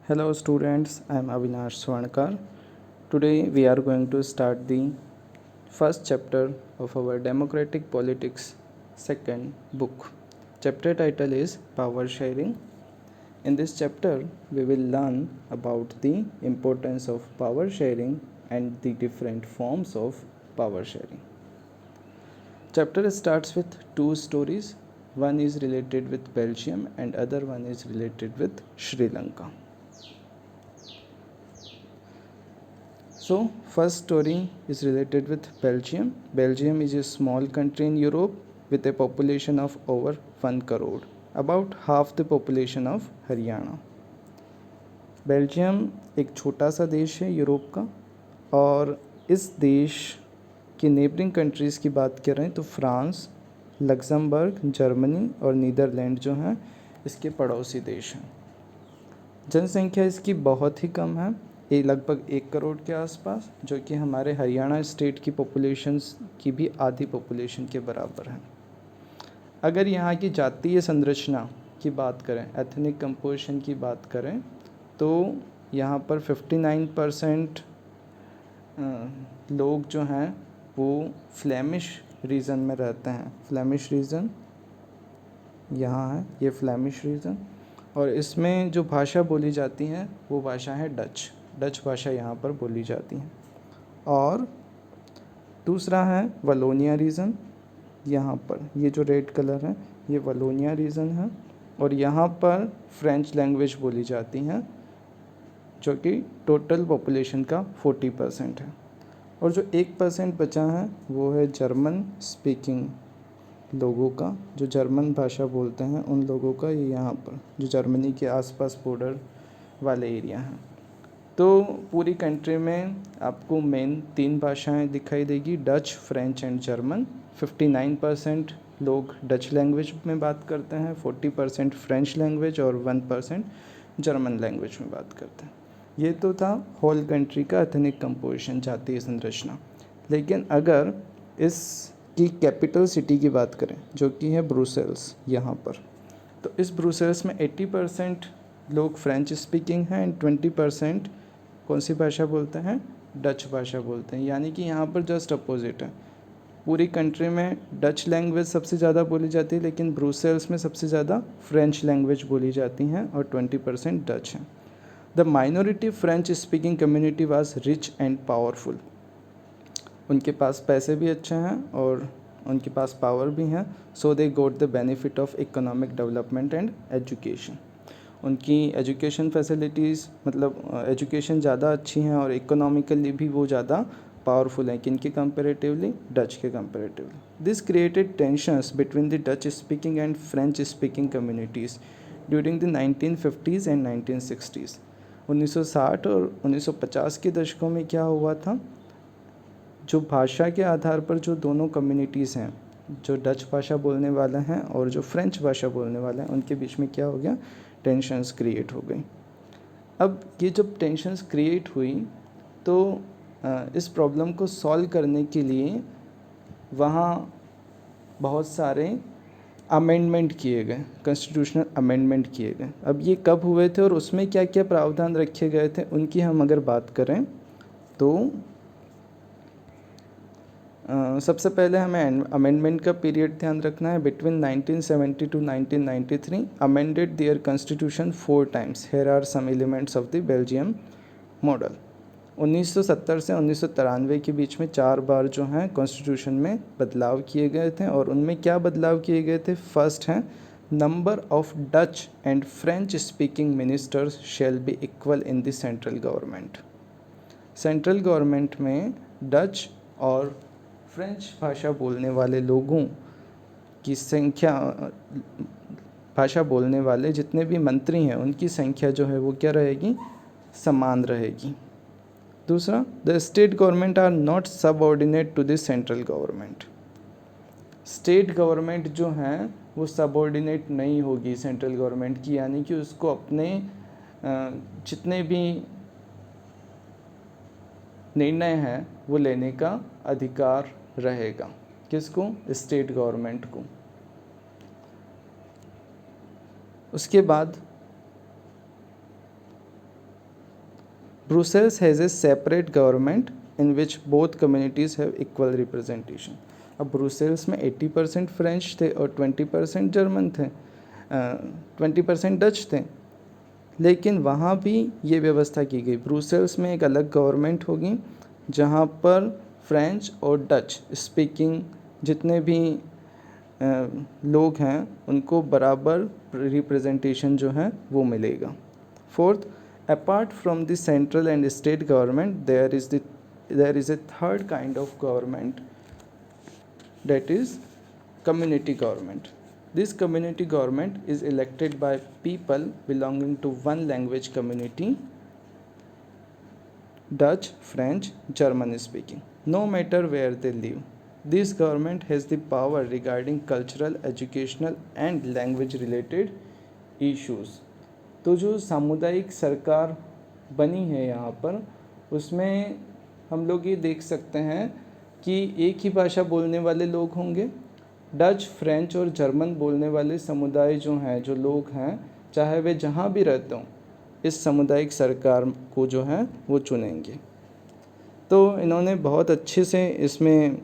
Hello students, I am Avinash Swarnkar. Today we are going to start the first chapter of our Democratic Politics second book. Chapter title is Power Sharing. In this chapter we will learn about the importance of power sharing and the different forms of power sharing. Chapter starts with two stories. One is related with Belgium and other one is related with Sri Lanka. So, first story is related with Belgium. Belgium is a small country in Europe with a population of over 1 crore, about half the population of Haryana. Belgium एक छोटा सा देश है Europe का, और इस देश की नेबरिंग कंट्रीज़ की बात करें तो फ्रांस, लग्जमबर्ग, जर्मनी और नीदरलैंड जो हैं इसके पड़ोसी देश हैं. जनसंख्या इसकी बहुत ही कम है, ये लगभग 1 करोड़ के आसपास, जो कि हमारे हरियाणा स्टेट की पॉपुलेशंस की भी आधी पॉपुलेशन के बराबर है. अगर यहाँ की जातीय संरचना की बात करें, एथनिक कंपोजिशन की बात करें, तो यहाँ पर 59% लोग जो हैं वो फ्लेमिश रीजन में रहते हैं. फ्लेमिश रीजन यहाँ है, ये फ्लेमिश रीजन, और इसमें जो भाषा बोली जाती हैं वो भाषा है डच भाषा यहाँ पर बोली जाती है. और दूसरा है वलोनिया रीजन. यहाँ पर ये जो रेड कलर है ये वलोनिया रीजन है, और यहाँ पर फ्रेंच लैंग्वेज बोली जाती हैं, जो कि टोटल पॉपुलेशन का 40% है. और जो 1% बचा है वो है जर्मन स्पीकिंग लोगों का, जो जर्मन भाषा बोलते हैं उन लोगों का. ये यहाँ पर जो जर्मनी के आसपास बॉर्डर वाले एरिया हैं. तो पूरी कंट्री में आपको मेन 3 भाषाएं दिखाई देगी, डच, फ्रेंच एंड जर्मन. 59% लोग डच लैंग्वेज में बात करते हैं, 40% फ्रेंच लैंग्वेज और 1% जर्मन लैंग्वेज में बात करते हैं. ये तो था होल कंट्री का एथनिक कंपोजिशन, जातीय संरचना. लेकिन अगर इसकी कैपिटल सिटी की बात करें जो कि है ब्रुसेल्स यहाँ पर, तो इस ब्रुसेल्स में 80% लोग फ्रेंच स्पीकिंग हैं एंड 20% कौन सी भाषा बोलते हैं, डच भाषा बोलते हैं. यानी कि यहाँ पर जस्ट अपोजिट है. पूरी कंट्री में डच लैंग्वेज सबसे ज़्यादा बोली जाती है, लेकिन ब्रुसेल्स में सबसे ज़्यादा फ्रेंच लैंग्वेज बोली जाती हैं और 20% डच हैं. The minority French speaking community was rich and powerful. उनके पास पैसे भी अच्छे हैं और उनके पास पावर भी हैं. So they got the benefit of economic development and education. उनकी एजुकेशन फैसिलिटीज़, मतलब एजुकेशन ज़्यादा अच्छी हैं और इकोनॉमिकली भी वो ज़्यादा पावरफुल हैं. किनके कंपेरेटिवली, डच के comparatively. This created tensions between the Dutch speaking and French speaking communities during the 1950s and 1960s. 1960 और 1950 के दशकों में क्या हुआ था, जो भाषा के आधार पर जो दोनों कम्युनिटीज़ हैं, जो डच भाषा बोलने वाले हैं और जो फ्रेंच भाषा बोलने वाले हैं, उनके बीच में क्या हो गया, टेंशन्स क्रिएट हो गई. अब ये जब टेंशन्स क्रिएट हुई तो इस प्रॉब्लम को सॉल्व करने के लिए वहाँ बहुत सारे अमेंडमेंट किए गए, कॉन्स्टिट्यूशनल अमेंडमेंट किए गए. अब ये कब हुए थे और उसमें क्या क्या प्रावधान रखे गए थे उनकी हम अगर बात करें तो सबसे पहले हमें अमेंडमेंट का पीरियड ध्यान रखना है. Between 1970 to 1993 amended their constitution 4 times. Here are some elements of the Belgium model. 1970 से 1993 के बीच में 4 बार जो हैं कॉन्स्टिट्यूशन में बदलाव किए गए थे. और उनमें क्या बदलाव किए गए थे, फर्स्ट हैं, number of Dutch and French speaking ministers shall be equal in the central government. Central government में डच और फ्रेंच भाषा बोलने वाले लोगों की संख्या, भाषा बोलने वाले जितने भी मंत्री हैं उनकी संख्या जो है वो क्या रहेगी, समान रहेगी. दूसरा, the state government are not subordinate to the central government. State government जो हैं वो सबऑर्डिनेट नहीं होगी सेंट्रल गवर्नमेंट की, यानी कि उसको अपने जितने भी निर्णय हैं वो लेने का अधिकार रहेगा. किसको, स्टेट गवर्नमेंट को. उसके बाद Brussels has a separate government in which both communities have equal representation. अब ब्रुसेल्स में 80% फ्रेंच थे और 20% जर्मन थे, 20% डच थे, लेकिन वहाँ भी ये व्यवस्था की गई। ब्रुसेल्स में एक अलग गवर्नमेंट होगी जहाँ पर फ्रेंच और डच स्पीकिंग जितने भी लोग हैं उनको बराबर रिप्रेजेंटेशन जो है वो मिलेगा। Fourth, apart from the central and state government, there is a third kind of government, that is community government. This community government is elected by people belonging to one language community, Dutch, French, German speaking, no matter where they live. This government has the power regarding cultural, educational and language related issues. तो जो सामुदायिक सरकार बनी है यहाँ पर, उसमें हम लोग ये देख सकते हैं कि एक ही भाषा बोलने वाले लोग होंगे। डच, फ्रेंच और जर्मन बोलने वाले समुदाय जो हैं, जो लोग हैं, चाहे वे जहाँ भी रहते हों, इस सामुदायिक सरकार को जो है वो चुनेंगे। तो इन्होंने बहुत अच्छे से इसमें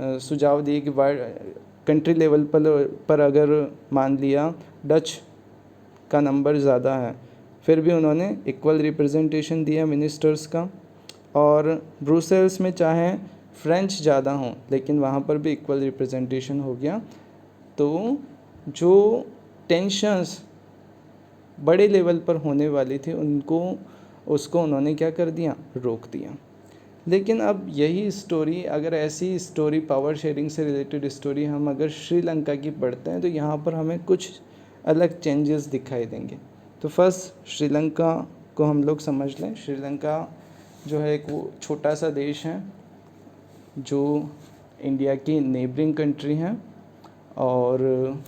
सुझाव दिए कि कंट्री लेवल पर अगर मान लिया डच का नंबर ज़्यादा है, फिर भी उन्होंने इक्वल रिप्रेजेंटेशन दिया मिनिस्टर्स का। और ब्रुसेल्स में चाहे फ्रेंच ज़्यादा हों, लेकिन वहाँ पर भी इक्वल रिप्रेजेंटेशन हो गया। तो जो टेंशन्स बड़े लेवल पर होने वाली थी उसको उन्होंने क्या कर दिया, रोक दिया। लेकिन अब यही स्टोरी, अगर ऐसी स्टोरी पावर शेयरिंग से रिलेटेड स्टोरी हम अगर श्रीलंका की पढ़ते हैं तो यहाँ पर हमें कुछ अलग चेंजेस दिखाई देंगे। तो फर्स्ट श्रीलंका को हम लोग समझ लें। श्रीलंका जो है एक वो छोटा सा देश है जो इंडिया की नेबरिंग कंट्री है, और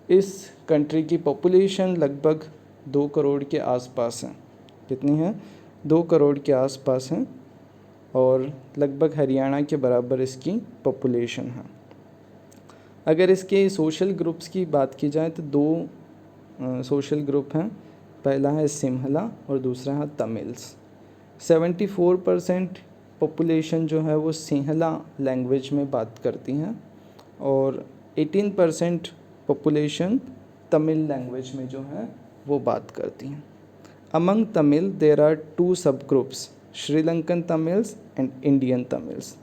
इस कंट्री की पॉपुलेशन लगभग 2 करोड़ के आसपास है। कितनी है? 2 करोड़ के आसपास है, और लगभग हरियाणा के बराबर इसकी पॉपुलेशन है। अगर इसके सोशल ग्रुप्स की बात की जाए तो 2 सोशल ग्रुप हैं। पहला है सिंहला और दूसरा है तमिल्स। 74% पॉपुलेशन जो है वो सिंहला लैंग्वेज में बात करती हैं, और 18% पॉपुलेशन तमिल लैंग्वेज में जो है वो बात करती हैं। अमंग तमिल देर आर 2 सब groups, Sri Lankan Tamils and Indian Tamils.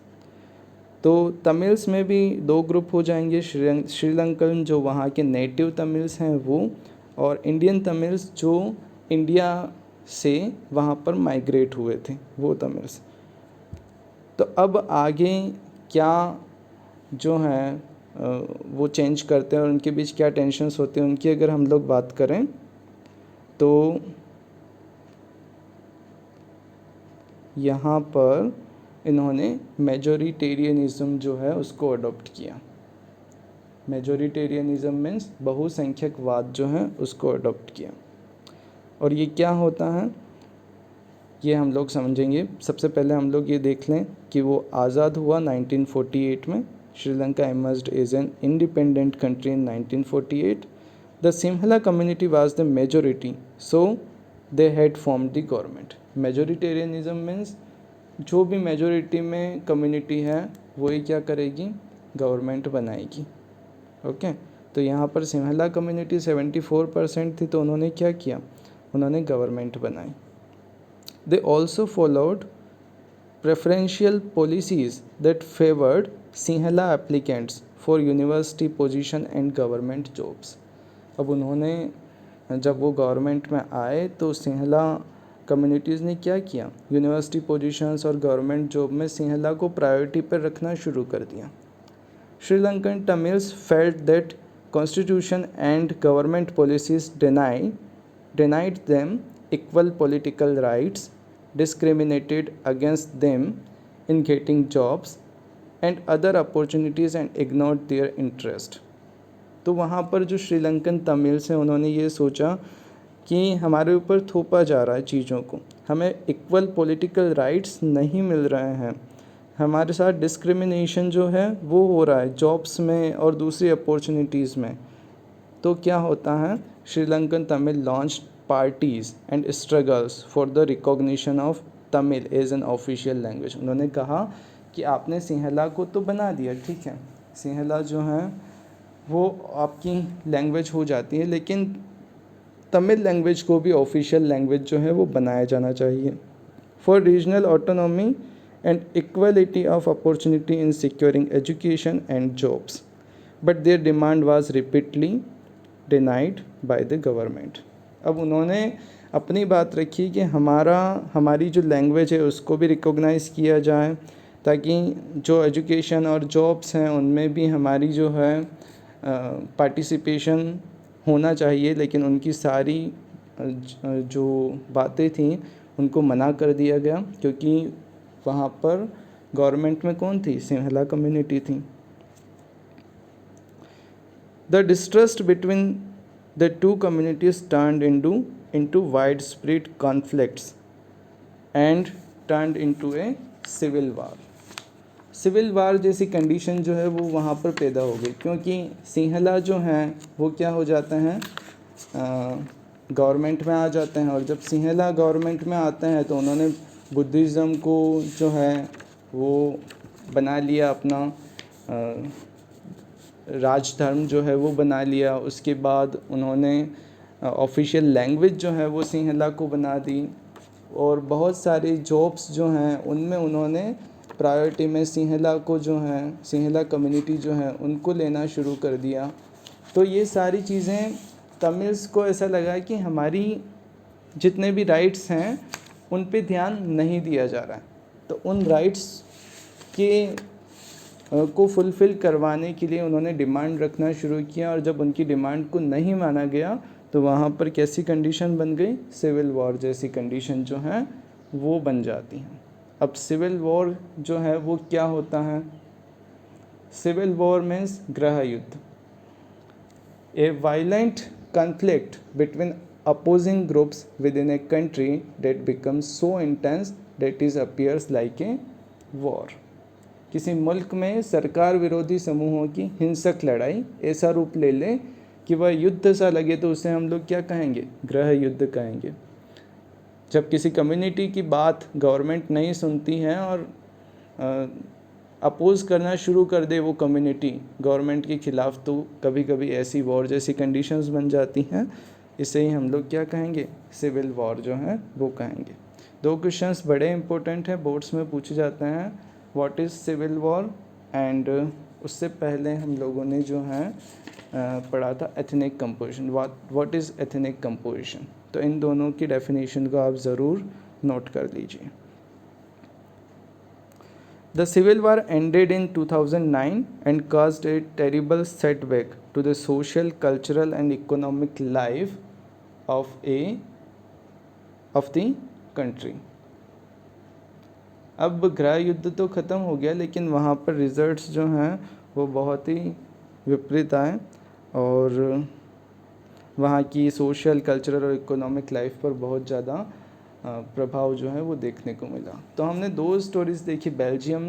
तो तमिल्स में भी 2 ग्रुप हो जाएंगे, श्रीलंकन जो वहाँ के नेटिव तमिल्स हैं वो, और इंडियन तमिल्स जो इंडिया से वहाँ पर माइग्रेट हुए थे वो तमिल्स। तो अब आगे क्या जो हैं वो चेंज करते हैं और उनके बीच क्या टेंशन्स होते हैं उनकी अगर हम लोग बात करें तो यहाँ पर इन्होंने मेजोरिटेरियनिज़्म जो है उसको अडॉप्ट किया। मेजोरिटेरियनिज़्म मीन्स बहुसंख्यकवाद जो है उसको अडॉप्ट किया। और ये क्या होता है ये हम लोग समझेंगे। सबसे पहले हम लोग ये देख लें कि वो आज़ाद हुआ 1948 में। Sri Lanka emerged as an independent country in 1948. The Sinhala community was the majority, so they had formed the government. Majoritarianism means जो भी मेजोरिटी में कम्युनिटी है वही क्या करेगी, गवर्नमेंट बनाएगी। ओके, तो यहाँ पर सिंहला कम्युनिटी 74% थी, तो उन्होंने क्या किया, उन्होंने गवर्नमेंट बनाई। They also followed preferential policies that favored Sinhala applicants for university position and government jobs. अब उन्होंने जब वो गवर्नमेंट में आए तो सिंहला कम्युनिटीज़ ने क्या किया, यूनिवर्सिटी पोजीशंस और गवर्नमेंट जॉब में सिंहला को प्रायोरिटी पर रखना शुरू कर दिया। Sri Lankan Tamils felt that constitution and government policies denied them equal political rights, discriminated against them in getting jobs and other opportunities and ignored their interest. तो वहाँ पर जो श्रीलंकन तमिल्स हैं उन्होंने ये सोचा कि हमारे ऊपर थोपा जा रहा है चीज़ों को, हमें इक्वल पॉलिटिकल राइट्स नहीं मिल रहे हैं, हमारे साथ डिस्क्रिमिनेशन जो है वो हो रहा है जॉब्स में और दूसरी अपॉर्चुनिटीज़ में। तो क्या होता है, Sri Lankan Tamil launch parties and struggles for the recognition of Tamil as an official language. उन्होंने कहा कि आपने सिंहला को तो बना दिया, ठीक है, सिंहला जो है वो आपकी लैंग्वेज हो जाती है, लेकिन तमिल लैंग्वेज को भी ऑफिशियल लैंग्वेज जो है वो बनाया जाना चाहिए। For regional autonomy and equality of opportunity in securing education and jobs, but their demand was repeatedly denied by the government. अब उन्होंने अपनी बात रखी कि हमारी जो लैंग्वेज है उसको भी रिकॉग्नाइज़ किया जाए, ताकि जो एजुकेशन और जॉब्स हैं उनमें भी हमारी जो है पार्टिसिपेशन होना चाहिए, लेकिन उनकी सारी जो बातें थीं उनको मना कर दिया गया, क्योंकि वहाँ पर गवर्नमेंट में कौन थी, सिंहला कम्युनिटी थी। The distrust between the two communities turned into widespread conflicts and turned into a civil war। Civil war जैसी कंडीशन जो है वो वहाँ पर पैदा हो गई, क्योंकि सिंहला जो हैं वो क्या हो जाते हैं, गवर्नमेंट में आ जाते हैं, और जब सिंहला गवर्नमेंट में आते हैं तो उन्होंने बुद्धिज़्म को जो है वो बना लिया, अपना राजधर्म जो है वो बना लिया। उसके बाद उन्होंने ऑफिशियल लैंग्वेज जो है वो सिंहला को बना दी, और बहुत सारी जॉब्स जो हैं उनमें उन्होंने प्रायोरिटी में सिंहला को जो है, सिंहला कम्युनिटी जो है उनको लेना शुरू कर दिया। तो ये सारी चीज़ें तमिल्स को ऐसा लगा कि हमारी जितने भी राइट्स हैं उन पे ध्यान नहीं दिया जा रहा है, तो उन राइट्स के को फुलफ़िल करवाने के लिए उन्होंने डिमांड रखना शुरू किया, और जब उनकी डिमांड को नहीं माना गया तो वहाँ पर कैसी कंडीशन बन गई, सिविल वॉर जैसी कंडीशन जो है वो बन जाती हैं। अब सिविल वॉर जो है वो क्या होता है, सिविल वॉर मीन्स गृह युद्ध, a violent conflict between opposing groups within a country that becomes so intense that is appears like a war. किसी मुल्क में सरकार विरोधी समूहों की हिंसक लड़ाई ऐसा रूप ले ले कि वह युद्ध सा लगे, तो उसे हम लोग क्या कहेंगे, गृह युद्ध कहेंगे। जब किसी कम्युनिटी की बात गवर्नमेंट नहीं सुनती है और अपोज़ करना शुरू कर दे वो कम्युनिटी गवर्नमेंट के ख़िलाफ़, तो कभी कभी ऐसी वॉर जैसी कंडीशंस बन जाती हैं। इसे ही हम लोग क्या कहेंगे, सिविल वॉर जो है वो कहेंगे। दो क्वेश्चंस बड़े इंपॉर्टेंट हैं, बोर्ड्स में पूछे जाते हैं, what is civil war, and उससे पहले हम लोगों ने जो है पढ़ा था ethnic composition, what is ethnic composition. तो इन दोनों की डेफिनेशन को आप ज़रूर नोट कर लीजिए। The civil war ended in 2009 and caused a terrible setback to the social, cultural and economic life of the country। अब गृह युद्ध तो ख़त्म हो गया, लेकिन वहाँ पर रिजल्ट्स जो हैं वो बहुत ही विपरीत आए, और वहाँ की सोशल, कल्चरल और इकोनॉमिक लाइफ पर बहुत ज़्यादा प्रभाव जो है वो देखने को मिला। तो हमने दो स्टोरीज़ देखी, बेल्जियम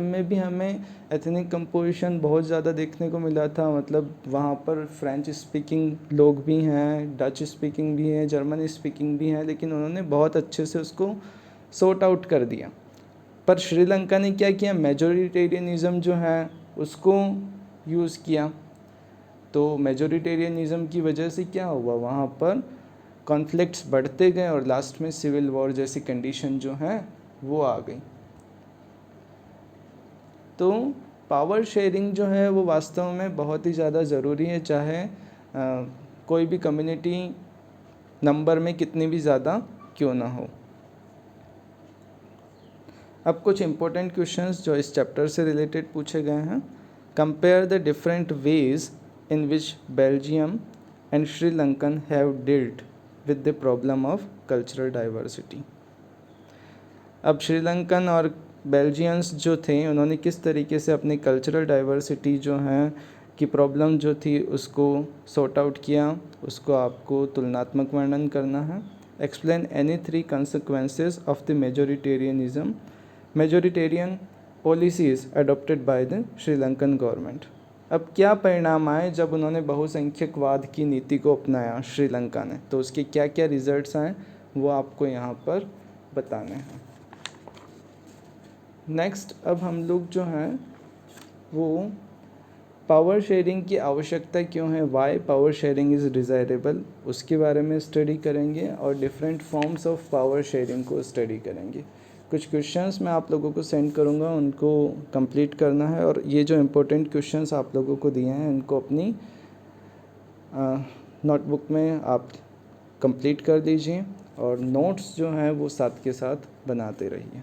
में भी हमें एथनिक कंपोजिशन बहुत ज़्यादा देखने को मिला था, मतलब वहाँ पर फ्रेंच स्पीकिंग लोग भी हैं, डच स्पीकिंग भी हैं, जर्मन स्पीकिंग भी हैं, लेकिन उन्होंने बहुत अच्छे से उसको सॉर्ट आउट कर दिया। पर श्रीलंका ने क्या किया, मेजोरिटेरियनिज़म जो है उसको यूज़ किया। तो मेजोरिटेरियनिज़म की वजह से क्या हुआ, वहाँ पर कॉन्फ्लिक्ट्स बढ़ते गए और लास्ट में सिविल वॉर जैसी कंडीशन जो है वो आ गई। तो पावर शेयरिंग जो है वो वास्तव में बहुत ही ज़्यादा ज़रूरी है, चाहे कोई भी कम्युनिटी नंबर में कितनी भी ज़्यादा क्यों ना हो। अब कुछ इम्पोर्टेंट क्वेश्चंस जो इस चैप्टर से रिलेटेड पूछे गए हैं। Compare the different ways in which Belgium and Sri Lankan have dealt with the problem of cultural diversity. अब श्रीलंकन और बेल्जियंस जो थे उन्होंने किस तरीके से अपनी कल्चरल डाइवर्सिटी जो है की प्रॉब्लम जो थी उसको सॉर्ट आउट किया, उसको आपको तुलनात्मक वर्णन करना है। Explain any 3 consequences of the majoritarian policies adopted by the Sri Lankan government. अब क्या परिणाम आए जब उन्होंने बहुसंख्यकवाद की नीति को अपनाया श्रीलंका ने, तो उसके क्या क्या रिजल्ट्स आए वो आपको यहाँ पर बताने हैं। नेक्स्ट अब हम लोग जो हैं वो पावर शेयरिंग की आवश्यकता क्यों है, why power sharing is desirable, उसके बारे में स्टडी करेंगे और different forms of power sharing को स्टडी करेंगे। कुछ क्वेश्चंस मैं आप लोगों को सेंड करूँगा, उनको कंप्लीट करना है, और ये जो इम्पोर्टेंट क्वेश्चंस आप लोगों को दिए हैं इनको अपनी नोटबुक में आप कंप्लीट कर दीजिए और नोट्स जो हैं वो साथ के साथ बनाते रहिए।